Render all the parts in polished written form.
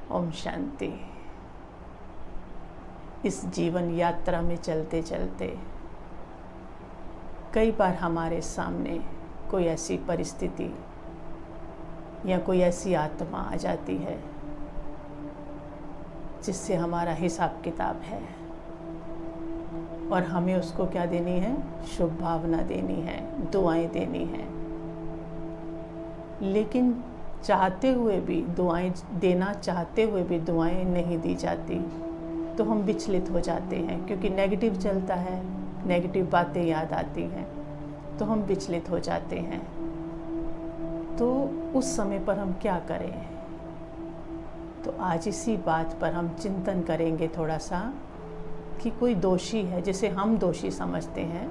ओम शांति। इस जीवन यात्रा में चलते चलते कई बार हमारे सामने कोई ऐसी परिस्थिति या कोई ऐसी आत्मा आ जाती है जिससे हमारा हिसाब किताब है और हमें उसको क्या देनी है, शुभ भावना देनी है, दुआएं देनी है। लेकिन चाहते हुए भी दुआएं देना चाहते हुए भी दुआएं नहीं दी जाती तो हम विचलित हो जाते हैं, क्योंकि नेगेटिव चलता है, नेगेटिव बातें याद आती हैं तो हम विचलित हो जाते हैं। तो उस समय पर हम क्या करें? तो आज इसी बात पर हम चिंतन करेंगे थोड़ा सा कि कोई दोषी है जिसे हम दोषी समझते हैं,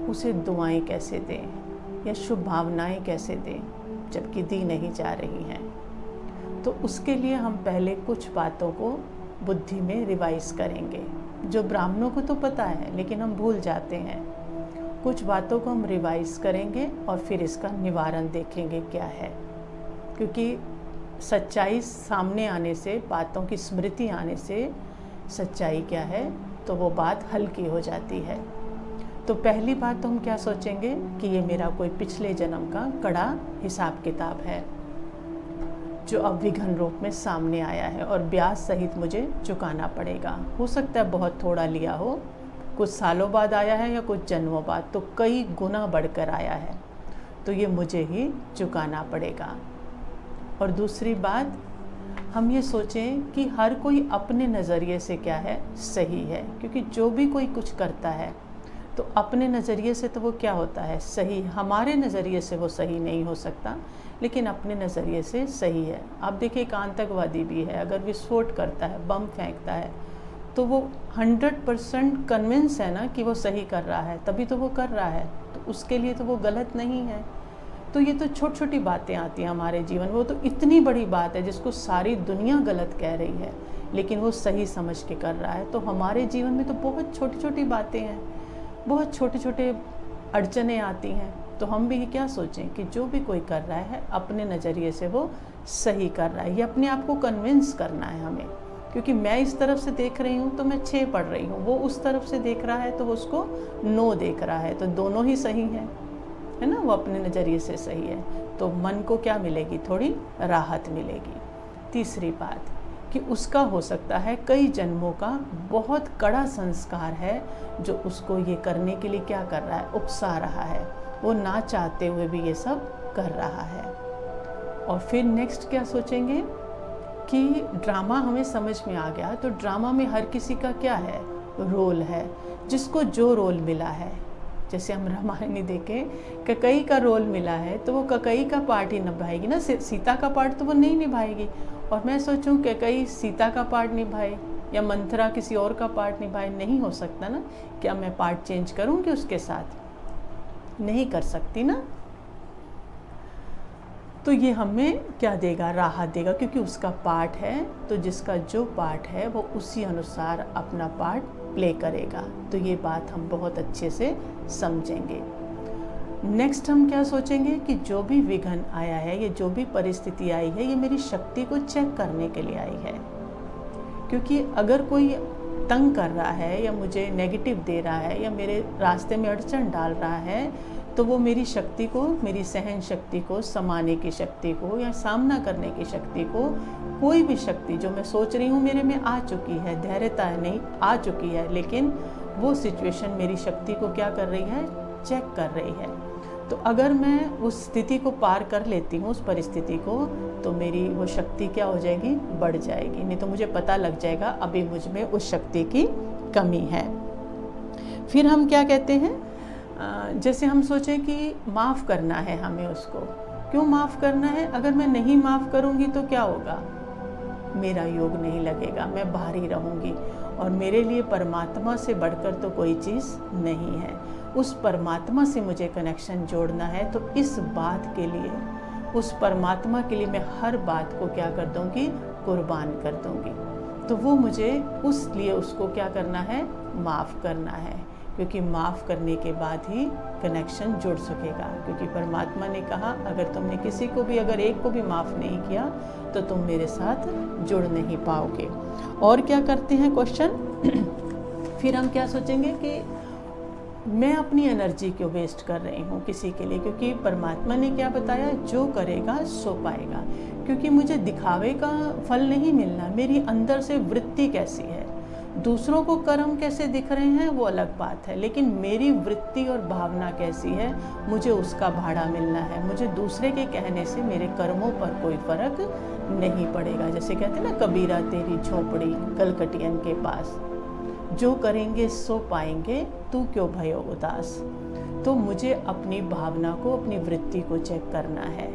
उसे दुआएं कैसे दें या शुभ भावनाएं कैसे दें जबकि दी नहीं जा रही हैं। तो उसके लिए हम पहले कुछ बातों को बुद्धि में रिवाइज करेंगे, जो ब्राह्मणों को तो पता है लेकिन हम भूल जाते हैं। कुछ बातों को हम रिवाइज करेंगे और फिर इसका निवारण देखेंगे क्या है, क्योंकि सच्चाई सामने आने से, बातों की स्मृति आने से सच्चाई क्या है तो वो बात हल्की हो जाती है। तो पहली बात तो हम क्या सोचेंगे कि ये मेरा कोई पिछले जन्म का कड़ा हिसाब किताब है जो अब विघन रूप में सामने आया है और ब्याज सहित मुझे चुकाना पड़ेगा। हो सकता है बहुत थोड़ा लिया हो, कुछ सालों बाद आया है या कुछ जन्मों बाद, तो कई गुना बढ़कर आया है, तो ये मुझे ही चुकाना पड़ेगा। और दूसरी बात, हम ये सोचें कि हर कोई अपने नज़रिए से क्या है, सही है, क्योंकि जो भी कोई कुछ करता है तो अपने नज़रिए से तो वो क्या होता है, सही। हमारे नज़रिए से वो सही नहीं हो सकता, लेकिन अपने नज़रिए से सही है। आप देखिए, एक आतंकवादी भी है, अगर विस्फोट करता है, बम फेंकता है, तो वो 100% कन्विंस है ना कि वो सही कर रहा है, तभी तो वो कर रहा है, तो उसके लिए तो वो गलत नहीं है। तो ये तो छोटी छोटी बातें आती हैं हमारे जीवन, वो तो इतनी बड़ी बात है जिसको सारी दुनिया गलत कह रही है लेकिन वो सही समझ के कर रहा है। तो हमारे जीवन में तो बहुत छोटी छोटी बातें हैं, बहुत छोटे छोटे अड़चनें आती हैं, तो हम भी क्या सोचें कि जो भी कोई कर रहा है अपने नज़रिए से वो सही कर रहा है। ये अपने आप को कन्विंस करना है हमें, क्योंकि मैं इस तरफ से देख रही हूँ तो मैं 6 पढ़ रही हूँ, वो उस तरफ से देख रहा है तो वो उसको 9 देख रहा है, तो दोनों ही सही हैं, है ना, वो अपने नज़रिए से सही है। तो मन को क्या मिलेगी, थोड़ी राहत मिलेगी। तीसरी बात कि उसका हो सकता है कई जन्मों का बहुत कड़ा संस्कार है जो उसको ये करने के लिए क्या कर रहा है, उकसा रहा है, वो ना चाहते हुए भी ये सब कर रहा है। और फिर नेक्स्ट क्या सोचेंगे कि ड्रामा हमें समझ में आ गया, तो ड्रामा में हर किसी का क्या है, रोल है, जिसको जो रोल मिला है। जैसे हम रामायण देखें, ककई का रोल मिला है तो वो ककई का पार्ट ही निभाएगी ना, सीता का पार्ट तो वो नहीं निभाएगी। और मैं सोचूं ककई सीता का पार्ट निभाए या मंथरा किसी और का पार्ट निभाए, नहीं हो सकता ना। क्या मैं पार्ट चेंज करूंगी उसके साथ? नहीं कर सकती ना। तो ये हमें क्या देगा, राहत देगा, क्योंकि उसका पार्ट है, तो जिसका जो पार्ट है वो उसी अनुसार अपना पार्ट प्ले करेगा। तो ये बात हम बहुत अच्छे से समझेंगे। नेक्स्ट हम क्या सोचेंगे कि जो भी विघन आया है, ये जो भी परिस्थिति आई है, ये मेरी शक्ति को चेक करने के लिए आई है। क्योंकि अगर कोई तंग कर रहा है या मुझे नेगेटिव दे रहा है या मेरे रास्ते में अड़चन डाल रहा है, तो वो मेरी शक्ति को, मेरी सहन शक्ति को, समाने की शक्ति को या सामना करने की शक्ति को, कोई भी शक्ति जो मैं सोच रही हूँ मेरे में आ चुकी है, धैर्यता नहीं आ चुकी है, लेकिन वो सिचुएशन मेरी शक्ति को क्या कर रही है, चेक कर रही है। तो अगर मैं उस स्थिति को पार कर लेती हूँ, उस परिस्थिति को, तो मेरी वो शक्ति क्या हो जाएगी, बढ़ जाएगी। नहीं तो मुझे पता लग जाएगा अभी मुझ में उस शक्ति की कमी है। फिर हम क्या कहते हैं, जैसे हम सोचें कि माफ़ करना है हमें, उसको क्यों माफ़ करना है? अगर मैं नहीं माफ़ करूँगी तो क्या होगा, मेरा योग नहीं लगेगा, मैं बाहरी रहूँगी, और मेरे लिए परमात्मा से बढ़कर तो कोई चीज़ नहीं है। उस परमात्मा से मुझे कनेक्शन जोड़ना है, तो इस बात के लिए, उस परमात्मा के लिए मैं हर बात को क्या कर दूँगी, कुर्बान कर दूँगी। तो वो मुझे उस लिए उसको क्या करना है, माफ़ करना है, क्योंकि माफ़ करने के बाद ही कनेक्शन जुड़ सकेगा। क्योंकि परमात्मा ने कहा अगर तुमने किसी को भी, अगर एक को भी माफ़ नहीं किया तो तुम मेरे साथ जुड़ नहीं पाओगे। और क्या करते हैं क्वेश्चन, फिर हम क्या सोचेंगे कि मैं अपनी एनर्जी क्यों वेस्ट कर रही हूँ किसी के लिए, क्योंकि परमात्मा ने क्या बताया, जो करेगा सो पाएगा। क्योंकि मुझे दिखावे का फल नहीं मिलना, मेरी अंदर से वृत्ति कैसी है, दूसरों को कर्म कैसे दिख रहे हैं वो अलग बात है, लेकिन मेरी वृत्ति और भावना कैसी है, मुझे उसका भाड़ा मिलना है। मुझे दूसरे के कहने से मेरे कर्मों पर कोई फर्क नहीं पड़ेगा। जैसे कहते हैं ना, कबीरा तेरी झोपड़ी कलकटियन के पास, जो करेंगे सो पाएंगे, तू क्यों भयो उदास। तो मुझे अपनी भावना को, अपनी वृत्ति को चेक करना है,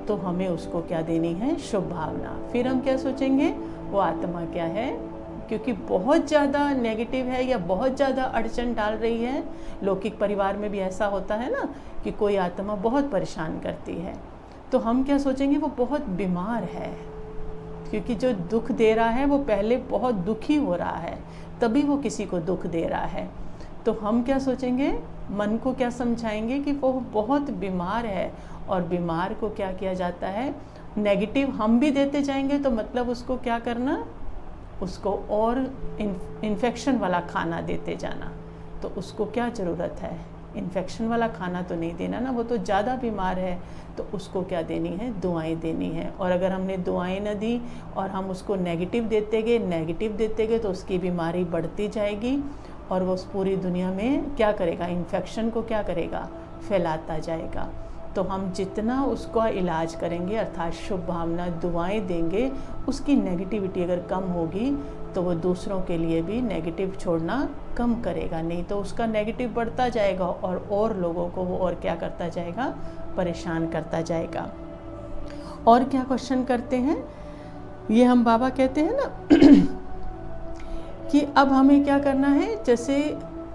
तो हमें उसको क्या देनी है, शुभ भावना। फिर हम क्या सोचेंगे, वो आत्मा क्या है, क्योंकि बहुत ज़्यादा नेगेटिव है या बहुत ज़्यादा अड़चन डाल रही है। लौकिक परिवार में भी ऐसा होता है ना कि कोई आत्मा बहुत परेशान करती है, तो हम क्या सोचेंगे, वो बहुत बीमार है, क्योंकि जो दुख दे रहा है वो पहले बहुत दुखी हो रहा है, तभी वो किसी को दुख दे रहा है। तो हम क्या सोचेंगे, मन को क्या समझाएंगे कि वो बहुत बीमार है, और बीमार को क्या किया जाता है, नेगेटिव हम भी देते जाएंगे, तो मतलब उसको क्या करना, उसको और इन्फेक्शन वाला खाना देते जाना। तो उसको क्या ज़रूरत है, इन्फेक्शन वाला खाना तो नहीं देना ना, वो तो ज़्यादा बीमार है। तो उसको क्या देनी है, दुआएं देनी है। और अगर हमने दुआएं न दी और हम उसको नेगेटिव देते गए तो उसकी बीमारी बढ़ती जाएगी, और वो उस पूरी दुनिया में क्या करेगा, इन्फेक्शन को क्या करेगा, फैलाता जाएगा। तो हम जितना उसका इलाज करेंगे, अर्थात शुभ भावना दुआएं देंगे, उसकी नेगेटिविटी अगर कम होगी तो वो दूसरों के लिए भी नेगेटिव छोड़ना कम करेगा। नहीं तो उसका नेगेटिव बढ़ता जाएगा और लोगों को वो और क्या करता जाएगा, परेशान करता जाएगा। और क्या क्वेश्चन करते हैं, ये हम बाबा कहते हैं ना कि अब हमें क्या करना है। जैसे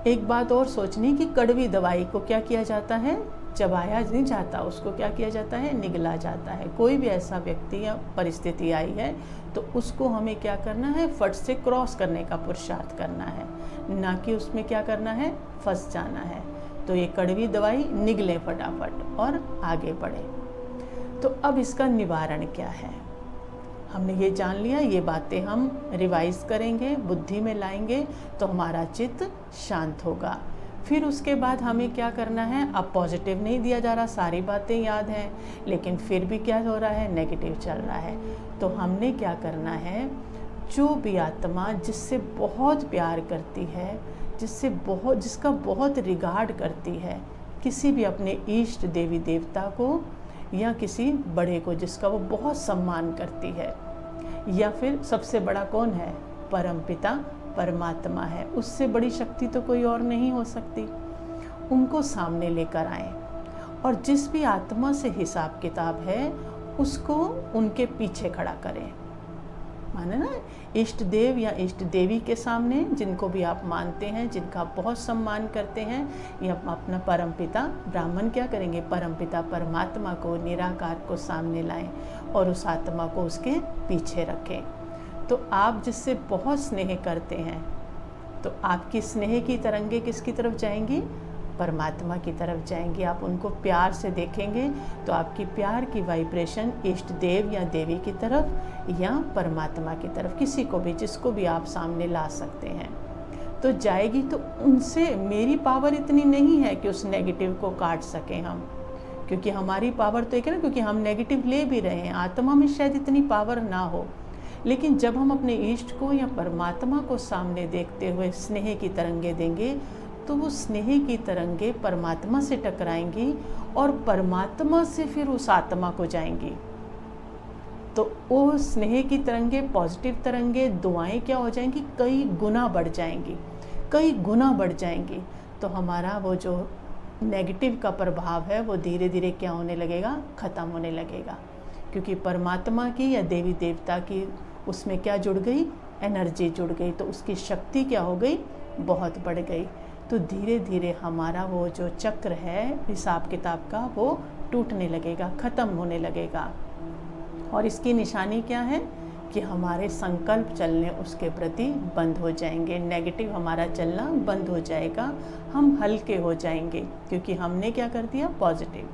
एक बात और सोचनी कि कड़वी दवाई को क्या किया जाता है, चबाया नहीं जाता, उसको क्या किया जाता है, निगला जाता है। कोई भी ऐसा व्यक्ति या परिस्थिति आई है तो उसको हमें क्या करना है, फट से क्रॉस करने का पुरुषार्थ करना है, ना कि उसमें क्या करना है, फंस जाना है। तो ये कड़वी दवाई निगले फटाफट और आगे बढ़े। तो अब इसका निवारण क्या है, हमने ये जान लिया, ये बातें हम रिवाइज करेंगे, बुद्धि में लाएंगे तो हमारा चित्त शांत होगा। फिर उसके बाद हमें क्या करना है, अब पॉजिटिव नहीं दिया जा रहा, सारी बातें याद हैं, लेकिन फिर भी क्या हो रहा है, नेगेटिव चल रहा है। तो हमने क्या करना है, जो भी आत्मा जिससे बहुत प्यार करती है, जिसका बहुत रिगार्ड करती है, किसी भी अपने इष्ट देवी देवता को या किसी बड़े को जिसका वो बहुत सम्मान करती है, या फिर सबसे बड़ा कौन है, परमपिता परमात्मा है, उससे बड़ी शक्ति तो कोई और नहीं हो सकती, उनको सामने लेकर आएं। और जिस भी आत्मा से हिसाब किताब है उसको उनके पीछे खड़ा करें। माने ना, इष्ट देव या इष्ट देवी के सामने, जिनको भी आप मानते हैं, जिनका बहुत सम्मान करते हैं, या अपना परमपिता ब्राह्मण क्या करेंगे, परमपिता परमात्मा को, निराकार को सामने लाएं और उस आत्मा को उसके पीछे रखें। तो आप जिससे बहुत स्नेह करते हैं, तो आपकी स्नेह की तरंगे किसकी तरफ जाएंगी, परमात्मा की तरफ जाएंगी। आप उनको प्यार से देखेंगे तो आपकी प्यार की वाइब्रेशन इष्ट देव या देवी की तरफ या परमात्मा की तरफ, किसी को भी, जिसको भी आप सामने ला सकते हैं, तो जाएगी। तो उनसे मेरी पावर इतनी नहीं है कि उस नेगेटिव को काट सकें हम, क्योंकि हमारी पावर तो एक है ना, क्योंकि हम नेगेटिव ले भी रहे हैं, आत्मा में शायद इतनी पावर ना हो। लेकिन जब हम अपने इष्ट को या परमात्मा को सामने देखते हुए स्नेह की तरंगे देंगे, तो वो स्नेह की तरंगे परमात्मा से टकराएंगी और परमात्मा से फिर उस आत्मा को जाएंगी। तो वो स्नेह की तरंगे, पॉजिटिव तरंगे, दुआएं क्या हो जाएंगी, कई गुना बढ़ जाएंगी, कई गुना बढ़ जाएंगी। तो हमारा वो जो नेगेटिव का प्रभाव है वो धीरे धीरे क्या होने लगेगा, ख़त्म होने लगेगा। क्योंकि परमात्मा की या देवी देवता की उसमें क्या जुड़ गई, एनर्जी जुड़ गई, तो उसकी शक्ति क्या हो गई, बहुत बढ़ गई। तो धीरे धीरे हमारा वो जो चक्र है हिसाब किताब का, वो टूटने लगेगा, ख़त्म होने लगेगा। और इसकी निशानी क्या है कि हमारे संकल्प चलने उसके प्रति बंद हो जाएंगे, नेगेटिव हमारा चलना बंद हो जाएगा, हम हल्के हो जाएंगे क्योंकि हमने क्या कर दिया, पॉजिटिव।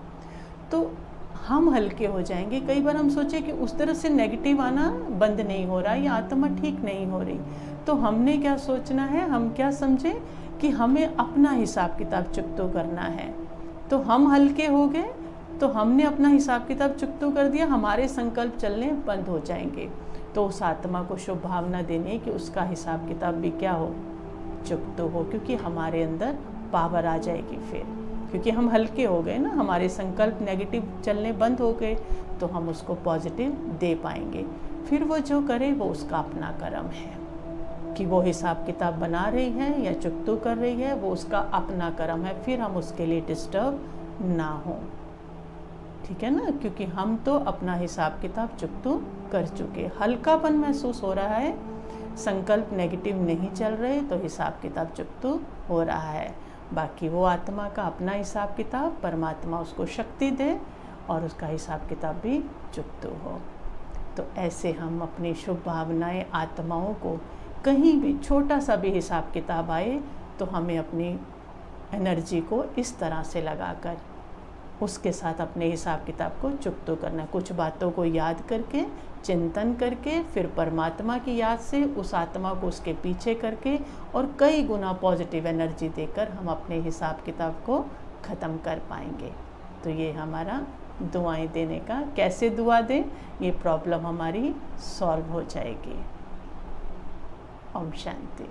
तो हम हल्के हो जाएंगे। कई बार हम सोचे कि उस तरह से नेगेटिव आना बंद नहीं हो रहा, या आत्मा ठीक नहीं हो रही, तो हमने क्या सोचना है, हम क्या समझे कि हमें अपना हिसाब किताब चुकतो करना है। तो हम हल्के हो गए, तो हमने अपना हिसाब किताब चुकतो कर दिया, हमारे संकल्प चलने बंद हो जाएंगे। तो उस आत्मा को शुभ भावना देनी है कि उसका हिसाब किताब भी क्या हो, चुकतो हो, क्योंकि हमारे अंदर पावर आ जाएगी फिर, क्योंकि हम हल्के हो गए ना, हमारे संकल्प नेगेटिव चलने बंद हो गए, तो हम उसको पॉजिटिव दे पाएंगे। फिर वो जो करे वो उसका अपना कर्म है, कि वो हिसाब किताब बना रही है या चुकतो कर रही है, वो उसका अपना कर्म है, फिर हम उसके लिए डिस्टर्ब ना हो, ठीक है ना, क्योंकि हम तो अपना हिसाब किताब चुकतो कर चुके। हल्कापन महसूस हो रहा है, संकल्प नेगेटिव नहीं चल रहे, तो हिसाब किताब चुकतो हो रहा है। बाकी वो आत्मा का अपना हिसाब किताब, परमात्मा उसको शक्ति दे और उसका हिसाब किताब भी चुकतो हो। तो ऐसे हम अपनी शुभ भावनाएं आत्माओं को, कहीं भी छोटा सा भी हिसाब किताब आए, तो हमें अपनी एनर्जी को इस तरह से लगाकर उसके साथ अपने हिसाब किताब को चुकतो करना। कुछ बातों को याद करके, चिंतन करके, फिर परमात्मा की याद से उस आत्मा को उसके पीछे करके, और कई गुना पॉजिटिव एनर्जी देकर हम अपने हिसाब किताब को ख़त्म कर पाएंगे। तो ये हमारा दुआएं देने का, कैसे दुआ दें, ये प्रॉब्लम हमारी सॉल्व हो जाएगी। ओम शांति।